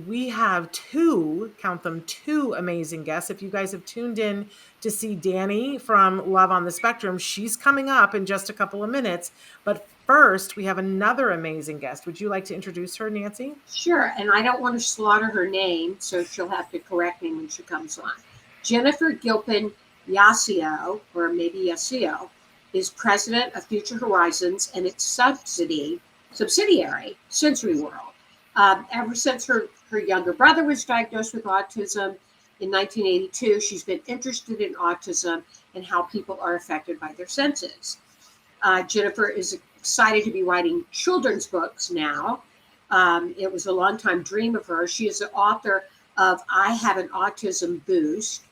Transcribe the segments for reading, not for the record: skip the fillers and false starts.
we have two, count them, two amazing guests. If you guys have tuned in to see Danny from Love on the Spectrum, she's coming up in just a couple of minutes. But first, we have another amazing guest. Would you like to introduce her, Nancy? Sure, and I don't want to slaughter her name, so she'll have to correct me when she comes on. Jennifer Gilpin Yacio, or maybe Yacio, is president of Future Horizons and its subsidiary, Sensory World. Ever since her younger brother was diagnosed with autism in 1982, she's been interested in autism and how people are affected by their senses. Jennifer is excited to be writing children's books now. It was a long-time dream of hers. She is the author of I Have an Autism Boost.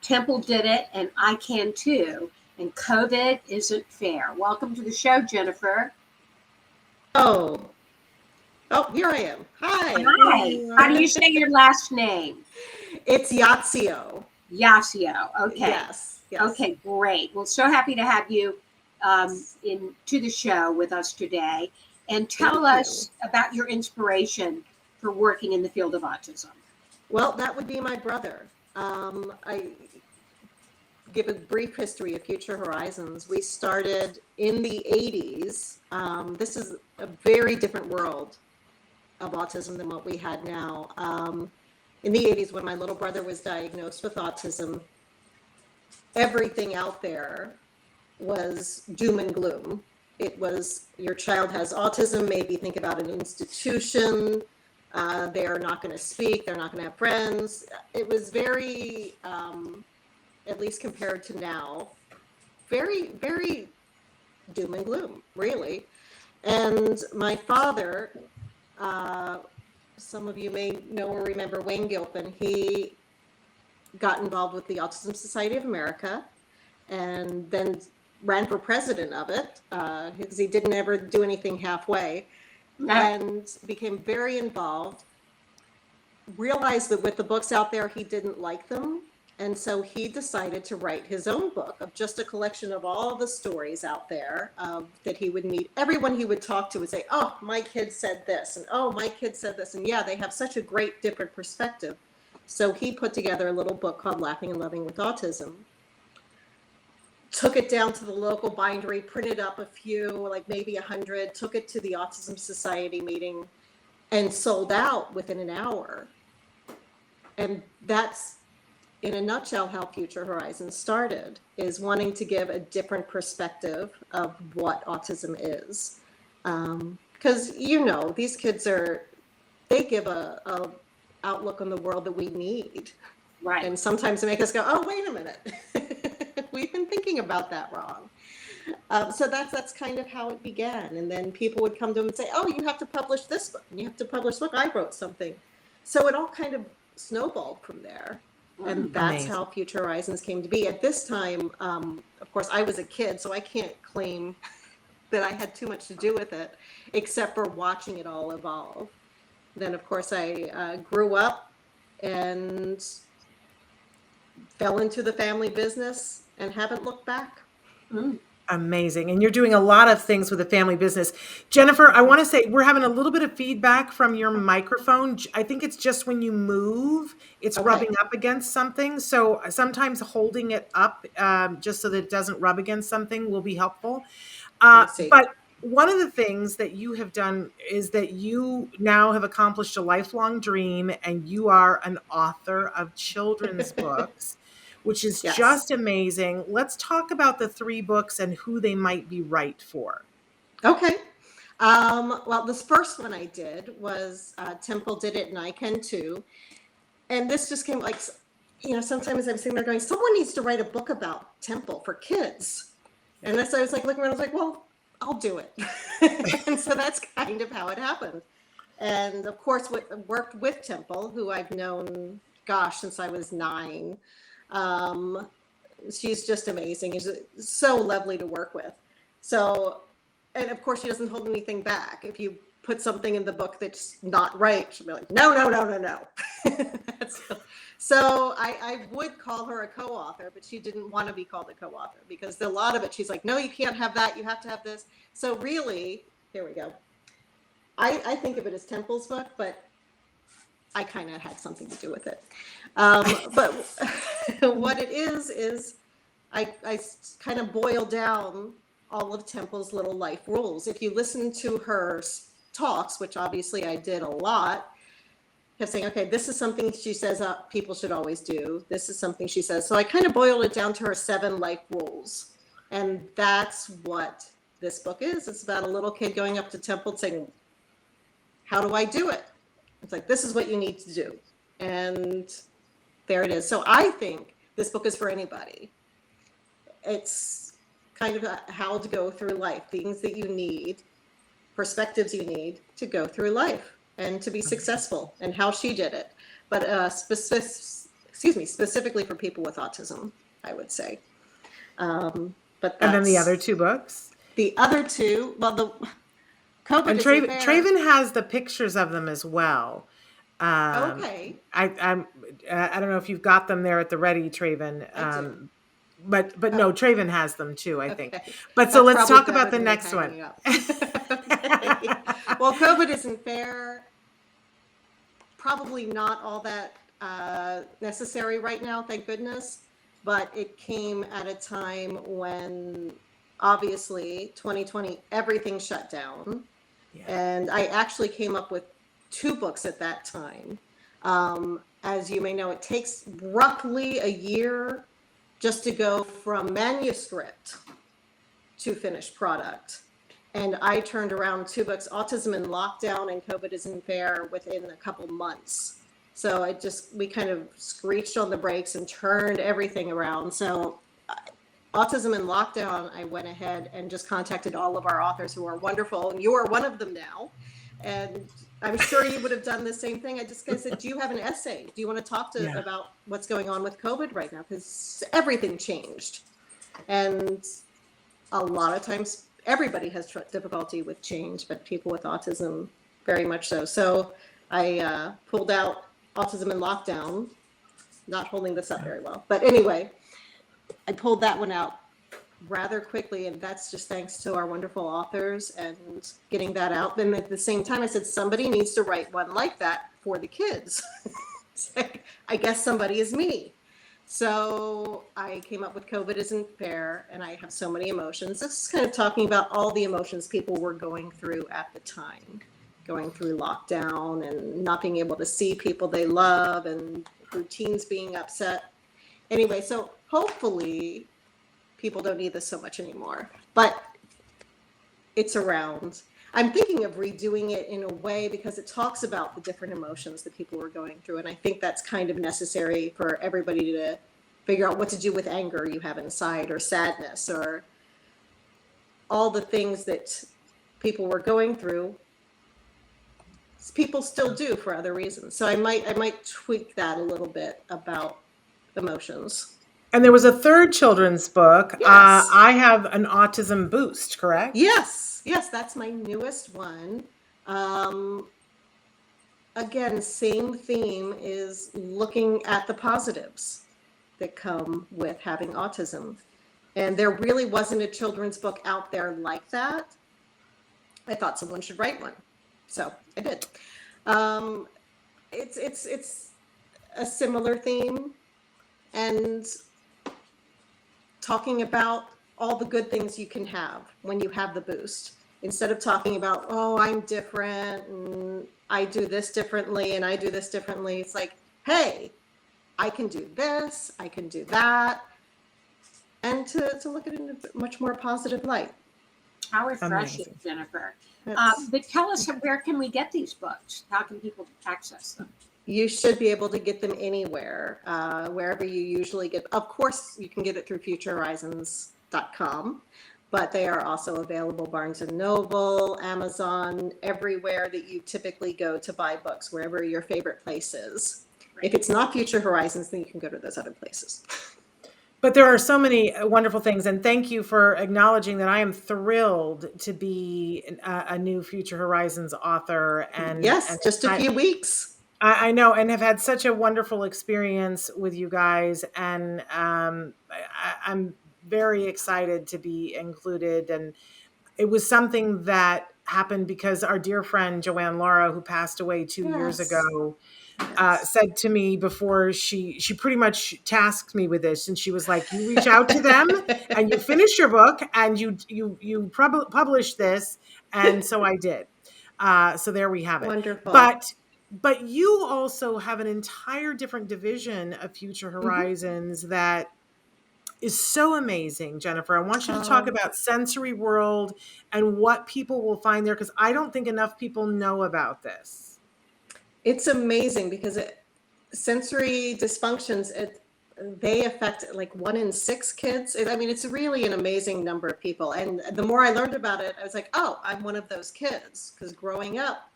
Temple did it, and I can too. And COVID isn't fair. Welcome to the show, Jennifer. Oh, here I am. Hi. Hi. How do you say your last name? It's Yacio. Yacio. Okay. Yes. Okay, great. Well, so happy to have you to the show with us today. And tell us about your inspiration for working in the field of autism. Well, that would be my brother. I give a brief history of Future Horizons. We started in the 80s. This is a very different world of autism than what we had now. In the 80s, when my little brother was diagnosed with autism, everything out there was doom and gloom. It was, your child has autism, maybe think about an institution. They are not going to speak. They're not going to have friends. It was very, at least compared to now, very, very doom and gloom, really. And my father, some of you may know or remember Wayne Gilpin. He got involved with the Autism Society of America and then ran for president of it because he didn't ever do anything halfway, and became very involved. Realized that with the books out there, he didn't like them. And so he decided to write his own book of just a collection of all the stories out there that he would meet. Everyone he would talk to would say, oh, my kid said this, and oh, my kid said this. And yeah, they have such a great different perspective. So he put together a little book called Laughing and Loving with Autism. Took it down to the local bindery, printed up a few, like maybe 100, took it to the Autism Society meeting, and sold out within an hour. And that's, in a nutshell, how Future Horizons started, is wanting to give a different perspective of what autism is. Because, these kids they give a outlook on the world that we need. Right. And sometimes they make us go, oh, wait a minute. We've been thinking about that wrong. So that's kind of how it began. And then people would come to him and say, oh, you have to publish this book. And you have to publish, look, I wrote something. So it all kind of snowballed from there. And that's Amazing. how Future Horizons came to be. At this time, of course, I was a kid, so I can't claim that I had too much to do with it, except for watching it all evolve. Then, of course, I grew up and fell into the family business and haven't looked back. Amazing. And you're doing a lot of things with the family business. Jennifer, I want to say we're having a little bit of feedback from your microphone. I think it's just when you move, it's rubbing up against something. So sometimes holding it up just so that it doesn't rub against something will be helpful. But one of the things that you have done is that you now have accomplished a lifelong dream, and you are an author of children's books, which is just amazing. Let's talk about the 3 books and who they might be right for. Okay. Well, this first one I did was Temple Did It and I Can Too. And this just came sometimes I'm sitting there going, someone needs to write a book about Temple for kids. And so I was like, looking around, I was like, well, I'll do it. And so that's kind of how it happened. And of course, worked with Temple, who I've known, since I was 9. She's just amazing. She's so lovely to work with. So, and of course she doesn't hold anything back. If you put something in the book that's not right, she'll be like, no. So I would call her a co-author, but she didn't want to be called a co-author because a lot of it, she's like, no, you can't have that. You have to have this. So really, here we go. I think of it as Temple's book, but I kind of had something to do with it. But what it is I kind of boil down all of Temple's little life rules. If you listen to her talks, which obviously I did a lot, kept saying, okay, this is something she says people should always do. This is something she says. So I kind of boiled it down to her 7 life rules. And that's what this book is. It's about a little kid going up to Temple saying, how do I do it? It's like, this is what you need to do. And there it is. So I think this book is for anybody. It's kind of how to go through life, things that you need, perspectives you need to go through life and to be successful, and how she did it. But specifically for people with autism, I would say. But and then the other 2 books? The other 2, well, the COVID and Traven has the pictures of them as well. Okay. I don't know if you've got them there at the ready, Traven. But no, Traven has them too, I think. Okay. But so let's talk about the next one. Okay. Well, COVID isn't fair. Probably not all that necessary right now, thank goodness. But it came at a time when obviously 2020, everything shut down. Yeah. And I actually came up with 2 books at that time. As you may know, it takes roughly a year just to go from manuscript to finished product. And I turned around 2 books, Autism in Lockdown and COVID Isn't Fair, within a couple months. So we kind of screeched on the brakes and turned everything around. So Autism in Lockdown, I went ahead and just contacted all of our authors who are wonderful, and you are one of them now. And I'm sure you would have done the same thing. I just said, do you have an essay? Do you want to talk about what's going on with COVID right now? Because everything changed. And a lot of times, everybody has difficulty with change, but people with autism, very much so. So I pulled out Autism in Lockdown, not holding this up very well. But anyway, I pulled that one out rather quickly, and that's just thanks to our wonderful authors and getting that out. Then at the same time, I said, somebody needs to write one like that for the kids. Like, I guess somebody is me. So I came up with COVID Isn't Fair, and I have so many emotions. This is kind of talking about all the emotions people were going through at the time, going through lockdown and not being able to see people they love and routines being upset. Anyway, so hopefully people don't need this so much anymore, but it's around. I'm thinking of redoing it in a way because it talks about the different emotions that people were going through. And I think that's kind of necessary for everybody to figure out what to do with anger you have inside, or sadness, or all the things that people were going through. People still do for other reasons. So I might tweak that a little bit about emotions. And there was a 3rd children's book. Yes. I have an Autism Boost, correct? Yes, that's my newest one. Again, same theme, is looking at the positives that come with having autism. And there really wasn't a children's book out there like that. I thought someone should write one. So I did. It's a similar theme, and talking about all the good things you can have when you have the boost, instead of talking about, oh, I'm different and I do this differently and I do this differently. It's like, hey, I can do this, I can do that, and to look at it in a much more positive light. How refreshing, Jennifer. But tell us, where can we get these books? How can people access them? You should be able to get them anywhere, wherever you usually get. Of course, you can get it through futurehorizons.com, but they are also available Barnes & Noble, Amazon, everywhere that you typically go to buy books, wherever your favorite place is. Right. If it's not Future Horizons, then you can go to those other places. But there are so many wonderful things, and thank you for acknowledging that. I am thrilled to be a new Future Horizons author. And yes, just a few weeks. I know, and have had such a wonderful experience with you guys, and I'm very excited to be included. And it was something that happened because our dear friend Joanne Laura, who passed away 2 years ago, said to me before she pretty much tasked me with this, and she was like, "You reach out to them, and you finish your book, and you publish this." And so I did. So there we have it. Wonderful. But you also have an entire different division of Future Horizons that is so amazing, Jennifer. I want you to talk about Sensory World and what people will find there, because I don't think enough people know about this. It's amazing because sensory dysfunctions, they affect like 1 in 6 kids. It's really an amazing number of people. And the more I learned about it, I was like, oh, I'm one of those kids. Because growing up,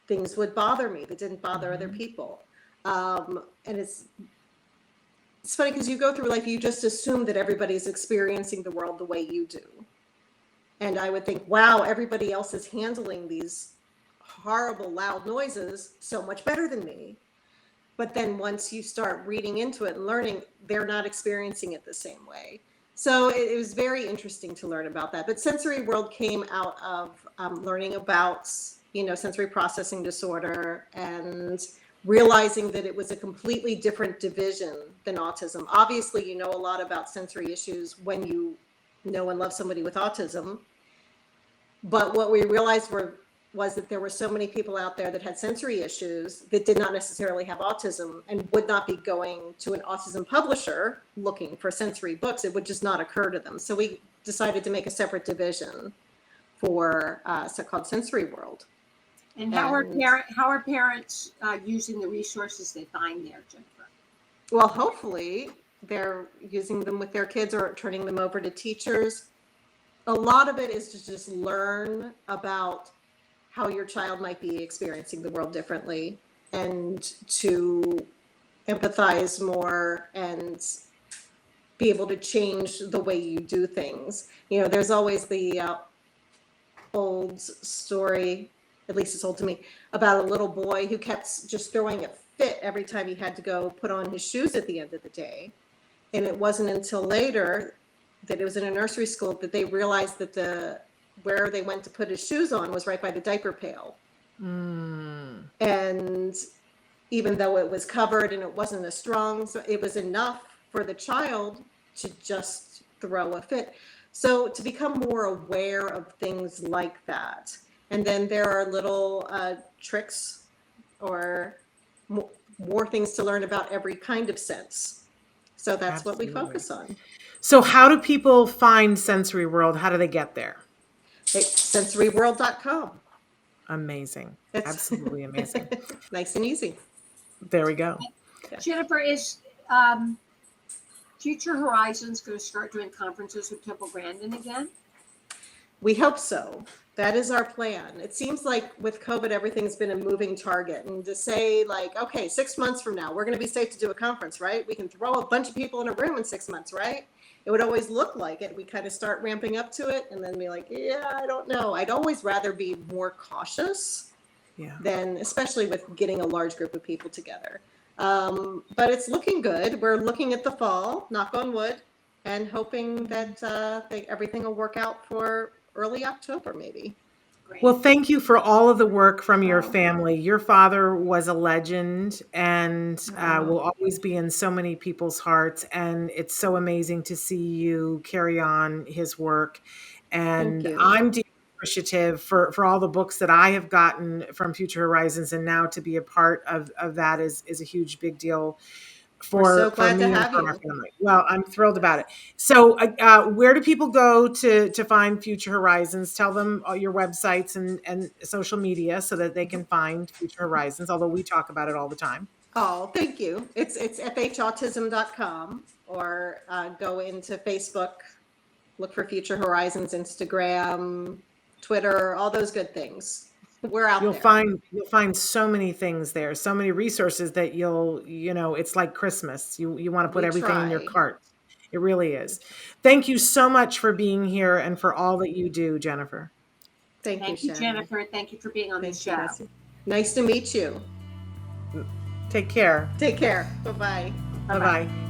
things would bother me that didn't bother other people. And it's funny because you go through life, you just assume that everybody's experiencing the world the way you do. And I would think, wow, everybody else is handling these horrible, loud noises so much better than me. But then once you start reading into it and learning, they're not experiencing it the same way. So it was very interesting to learn about that. But Sensory World came out of learning about, sensory processing disorder and realizing that it was a completely different division than autism. Obviously, you know a lot about sensory issues when you know and love somebody with autism. But what we realized was that there were so many people out there that had sensory issues that did not necessarily have autism and would not be going to an autism publisher looking for sensory books. It would just not occur to them. So we decided to make a separate division for called Sensory World. And how are parents using the resources they find there, Jennifer? Well, hopefully they're using them with their kids or turning them over to teachers. A lot of it is to just learn about how your child might be experiencing the world differently and to empathize more and be able to change the way you do things. There's always the old story, at least it's told to me, about a little boy who kept just throwing a fit every time he had to go put on his shoes at the end of the day. And it wasn't until later that it was in a nursery school that they realized that where they went to put his shoes on was right by the diaper pail. And even though it was covered and it wasn't as strong, so it was enough for the child to just throw a fit. So to become more aware of things like that. And then there are little tricks or more things to learn about every kind of sense. So that's Absolutely. What we focus on. So how do people find Sensory World? How do they get there? Sensoryworld.com. Amazing. Absolutely amazing. Nice and easy. There we go. Jennifer, is Future Horizons going to start doing conferences with Temple Grandin again? We hope so. That is our plan. It seems like with COVID, everything's been a moving target. And to say okay, 6 months from now, we're going to be safe to do a conference, right? We can throw a bunch of people in a room in 6 months, right? It would always look like it. We kind of start ramping up to it and then be like, yeah, I don't know. I'd always rather be more cautious than, especially with getting a large group of people together. But it's looking good. We're looking at the fall, knock on wood, and hoping that everything will work out for early October, maybe. Great. Well, thank you for all of the work from your family. Your father was a legend and will always be in so many people's hearts. And it's so amazing to see you carry on his work. And I'm deeply appreciative for all the books that I have gotten from Future Horizons. And now to be a part of that is a huge, big deal. We're so glad me to have and for you. our family. Well, I'm thrilled about it. So where do people go to find Future Horizons? Tell them all your websites and social media so that they can find Future Horizons, although we talk about it all the time. Oh, thank you. It's fhautism.com or go into Facebook, look for Future Horizons, Instagram, Twitter, all those good things. We're out You'll there. You'll find so many things there, so many resources that it's like Christmas. You want to put everything in your cart. It really is. Thank you so much for being here and for all that you do, Jennifer. Thank you, Jennifer. Thank you for being on the show. Nice to meet you. Take care. Take care. Bye-bye. Bye-bye.